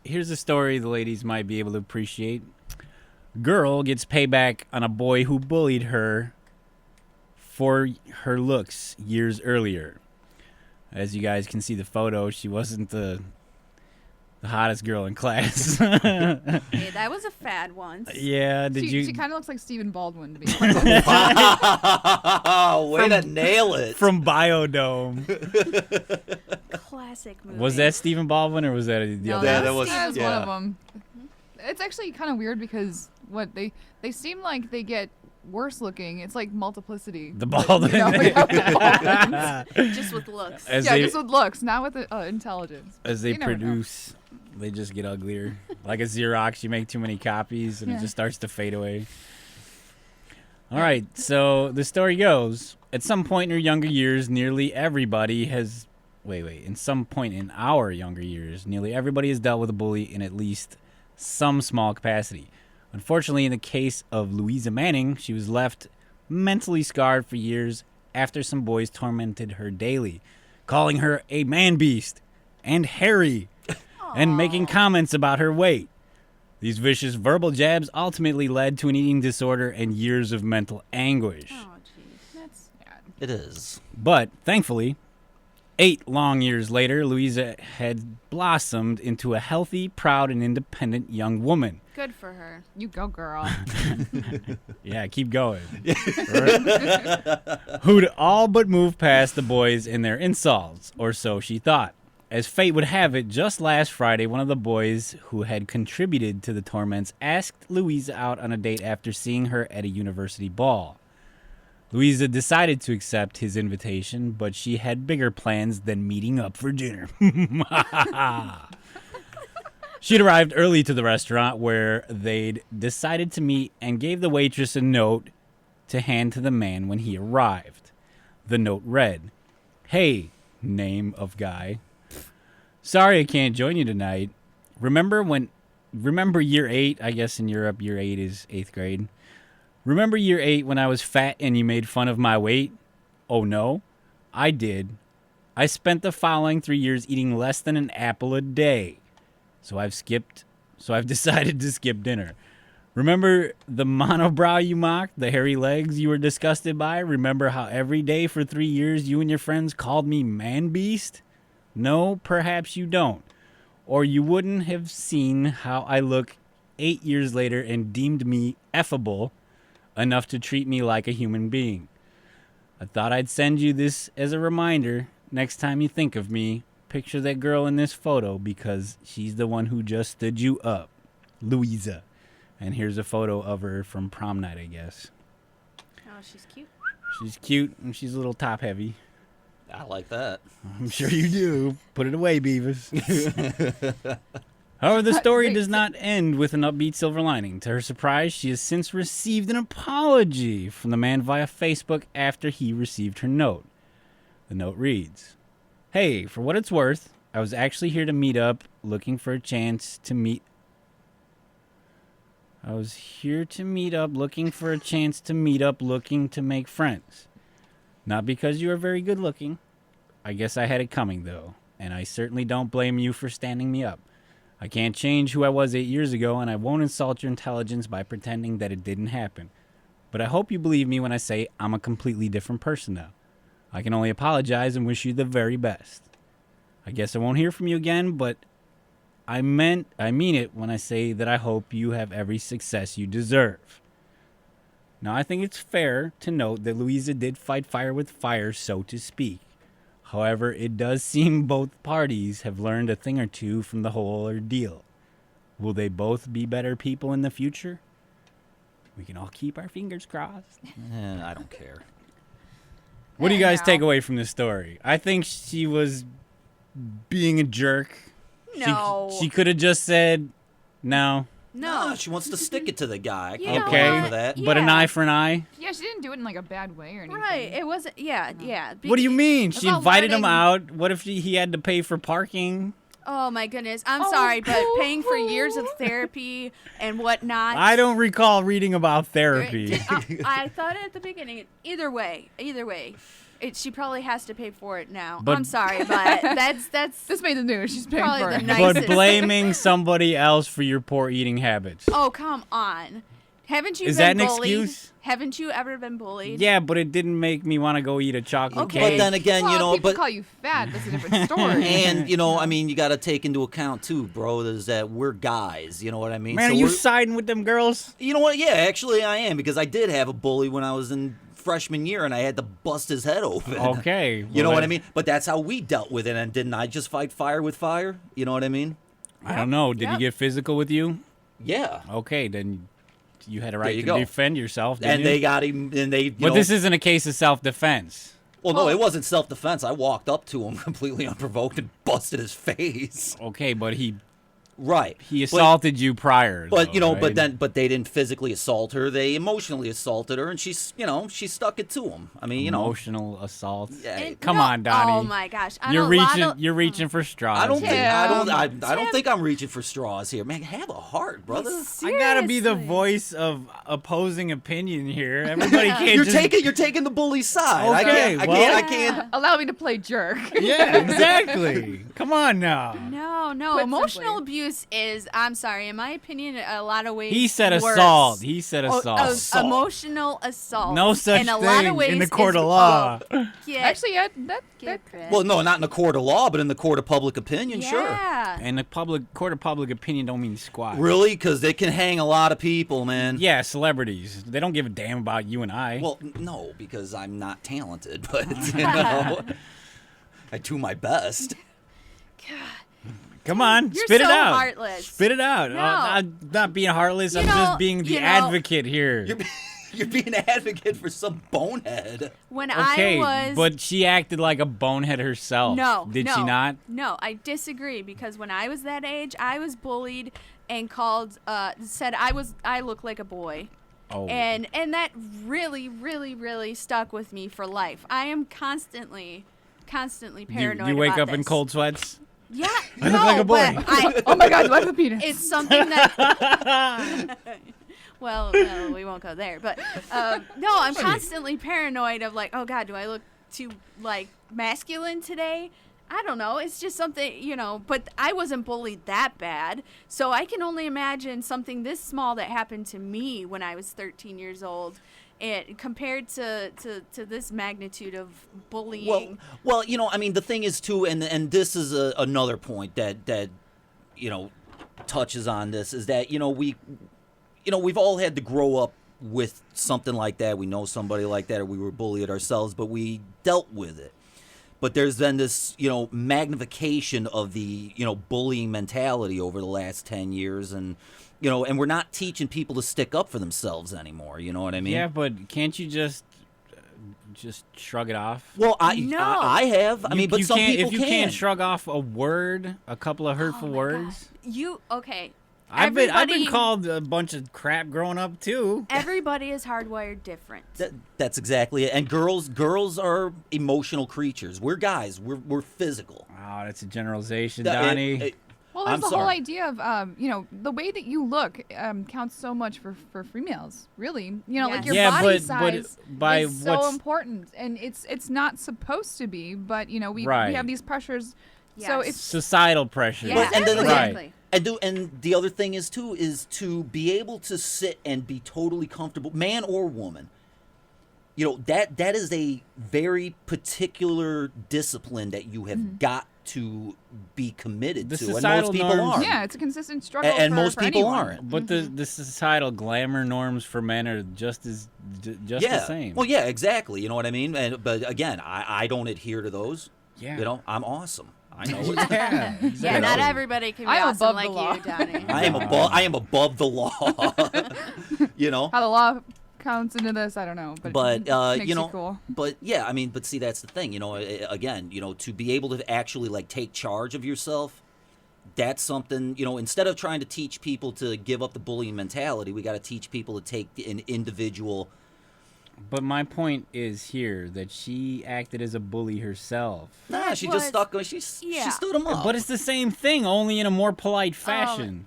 here's a story the ladies might be able to appreciate. Girl gets payback on a boy who bullied her for her looks years earlier. As you guys can see the photo, she wasn't the hottest girl in class. Hey, that was a fad once. Yeah, She kind of looks like Stephen Baldwin, to be honest. Wow, way to nail it. From Biodome. Classic movie. Was that Stephen Baldwin or was that the No, other? Yeah, that that was was That was one of them. It's actually kind of weird because they seem like they get worse looking. It's like multiplicity. The Baldwin. Just with looks. Just with looks, not with intelligence. As they You never know. produce, they just get uglier. Like a Xerox, you make too many copies and it just starts to fade away. All right, so the story goes, at some point in her younger years, nearly everybody has... in some point in our younger years, nearly everybody has dealt with a bully in at least some small capacity. Unfortunately, in the case of Louisa Manning, she was left mentally scarred for years after some boys tormented her daily, calling her a man beast and hairy, and making comments about her weight. These vicious verbal jabs ultimately led to an eating disorder and years of mental anguish. Oh, jeez. That's sad. It is. But, thankfully, 8 long years later, Louisa had blossomed into a healthy, proud, and independent young woman. Good for her. You go, girl. Yeah, keep going. Who'd all but moved past the boys in their insults, or so she thought. As fate would have it, just last Friday, one of the boys who had contributed to the torments asked Louisa out on a date after seeing her at a university ball. Louisa decided to accept his invitation, but she had bigger plans than meeting up for dinner. She'd arrived early to the restaurant where they'd decided to meet and gave the waitress a note to hand to the man when he arrived. The note read, "Hey, name of guy. Sorry I can't join you tonight. Remember year 8, I guess in Europe year 8 is 8th grade. Remember year 8 when I was fat and you made fun of my weight? Oh no, I did. I spent the following 3 years eating less than an apple a day. So I've decided to skip dinner. Remember the monobrow you mocked, the hairy legs you were disgusted by? Remember how every day for 3 years you and your friends called me man beast? No, perhaps you don't. Or you wouldn't have seen how I look 8 years later and deemed me effable enough to treat me like a human being. I thought I'd send you this as a reminder. Next time you think of me, picture that girl in this photo because she's the one who just stood you up. Louisa." And here's a photo of her from prom night, I guess. Oh, she's cute. She's cute and she's a little top heavy. I like that. I'm sure you do. Put it away, Beavis. However, the story does not end with an upbeat silver lining. To her surprise, she has since received an apology from the man via Facebook after he received her note. The note reads, "Hey, for what it's worth, I was actually here to meet up, looking for a chance to meet up, looking to make friends. Not because you are very good looking. I guess I had it coming, though, and I certainly don't blame you for standing me up. I can't change who I was 8 years ago, and I won't insult your intelligence by pretending that it didn't happen. But I hope you believe me when I say I'm a completely different person now. I can only apologize and wish you the very best. I guess I won't hear from you again, but I mean it when I say that I hope you have every success you deserve." Now, I think it's fair to note that Louisa did fight fire with fire, so to speak. However, it does seem both parties have learned a thing or two from the whole ordeal. Will they both be better people in the future? We can all keep our fingers crossed. I don't care. What do you guys take away from this story? I think she was being a jerk. No. She could have just said, no. No. She wants to stick it to the guy. I You can't know blame her what? for that. But an Yeah. eye for an eye? Yeah, she didn't do it in like a bad way or anything. Right. It wasn't. Yeah. Yeah. What do you mean? She About invited him learning- out. What if he had to pay for parking? Oh my goodness. I'm Oh, sorry, but boo-hoo. paying for years of therapy and whatnot. I don't recall reading about therapy. I thought at the beginning. Either way, She probably has to pay for it now. But- I'm sorry, but that's This made the news. She's paying Probably for the it. nicest. But blaming somebody else for your poor eating habits. Oh, come on. Haven't you Is been that an bullied? excuse? Haven't you ever been bullied? Yeah, but it didn't make me want to go eat a chocolate Okay. But cake. then again, Well, people call you fat. That's a different story. and I mean, you got to take into account too, bro, is that we're guys. You know what I mean? Man, So are you we're- siding with them girls? You know what? Yeah, actually, I am, because I did have a bully when I was in freshman year, and I had to bust his head open. Okay. You know well, what I mean? But that's how we dealt with it, and didn't I just fight fire with fire? You know what I mean? I don't know. Did he Yep. get physical with you? Yeah. Okay, then you had a right you to go. defend yourself, didn't And you? they got him, and they, But this isn't a case of self-defense. well, no, it wasn't self-defense. I walked up to him completely unprovoked and busted his face. Okay, but he Right. assaulted you prior. But though, but right? they didn't physically assault her. They emotionally assaulted her, and she stuck it to him. I mean, emotional assault. Yeah, And- Come no, on, Donnie. Oh my gosh. I You're know a lot reaching. of- You're reaching for straws. I don't here. think I don't Tim. think I'm reaching for straws here, man. Have a heart, brother. I gotta be the Seriously. voice of opposing opinion here. Everybody can't You're just. you're taking the bully's side. Okay, I well- can't. Allow me to play jerk. Yeah, exactly. Come on now. No. Put Emotional simply. abuse is, I'm sorry, in my opinion, a lot of ways He said worse. assault. He said assault. Assault. Emotional assault. No such in a lot of thing ways in the court is- of law. Oh, get, Actually, yeah, that get credit. Well, no, not in the court of law, but in the court of public opinion, sure. Yeah. And the court of public opinion don't mean squat. Really? Because they can hang a lot of people, man. Yeah, celebrities. They don't give a damn about you and I. Well, no, because I'm not talented, but I do my best. Come on, You're spit so it out. heartless. Spit it out. No. I'm not being heartless. I'm You know- just being the you know- advocate here. You're being an advocate for some bonehead. When Okay, I was but she acted like a bonehead herself. No. Did no, she not? No, I disagree because when I was that age, I was bullied and said I look like a boy. Oh. And that really, really, really stuck with me for life. I am constantly paranoid. You wake about up in this. cold sweats? Yeah, I no, look like a boy. but I, Oh my God, do I have a penis? it's something that. Well, no, we won't go there. But no, I'm constantly paranoid of like, oh God, do I look too like masculine today? I don't know. It's just something, but I wasn't bullied that bad. So I can only imagine something this small that happened to me when I was 13 years old. And compared to this magnitude of bullying. Well, I mean, the thing is too, and this is another point that touches on this, is that we've all had to grow up with something like that. We know somebody like that, or we were bullied ourselves, but we dealt with it. But there's been this, magnification of the, bullying mentality over the last 10 years, and we're not teaching people to stick up for themselves anymore. You know what I mean? Yeah, but can't you just shrug it off? Well, No. I have. I mean, but you some can't, people if you can't shrug off a word, a couple of hurtful words. Okay. I've been Everybody- called a bunch of crap growing up too. Everybody is hardwired different. That's exactly it. And girls are emotional creatures. We're guys. We're physical. Oh, that's a generalization, That- Donnie. Well, there's I'm the whole sorry. idea of, the way that you look counts so much for females, really. Like your Yes. Yeah, body but size by is so what's- important, and it's not supposed to be, but we Right. have these pressures. So Yes. it's Societal pressure. Yeah, and then exactly. And the other thing is too is to be able to sit and be totally comfortable, man or woman. That is a very particular discipline that you have got to be committed The to, and societal most people norms- aren't. yeah, it's a consistent struggle. And for, most for people anyone. aren't. But the societal glamour norms for men are just the same. Well, yeah, exactly. You know what I mean? But again, I don't adhere to those. Yeah. I'm awesome. I know it. Yeah, Yeah, exactly. not everybody can be I am awesome above like the law. you, Donnie. I am above the law. How the law counts into this, I don't know. But it makes you cool. But yeah, I mean, but see, that's the thing. Again, to be able to actually like take charge of yourself. That's something, instead of trying to teach people to give up the bullying mentality, we got to teach people to take an individual. But my point is here that she acted as a bully herself. Nah, she was- just stuck. She yeah. stood him up. But it's the same thing, only in a more polite fashion.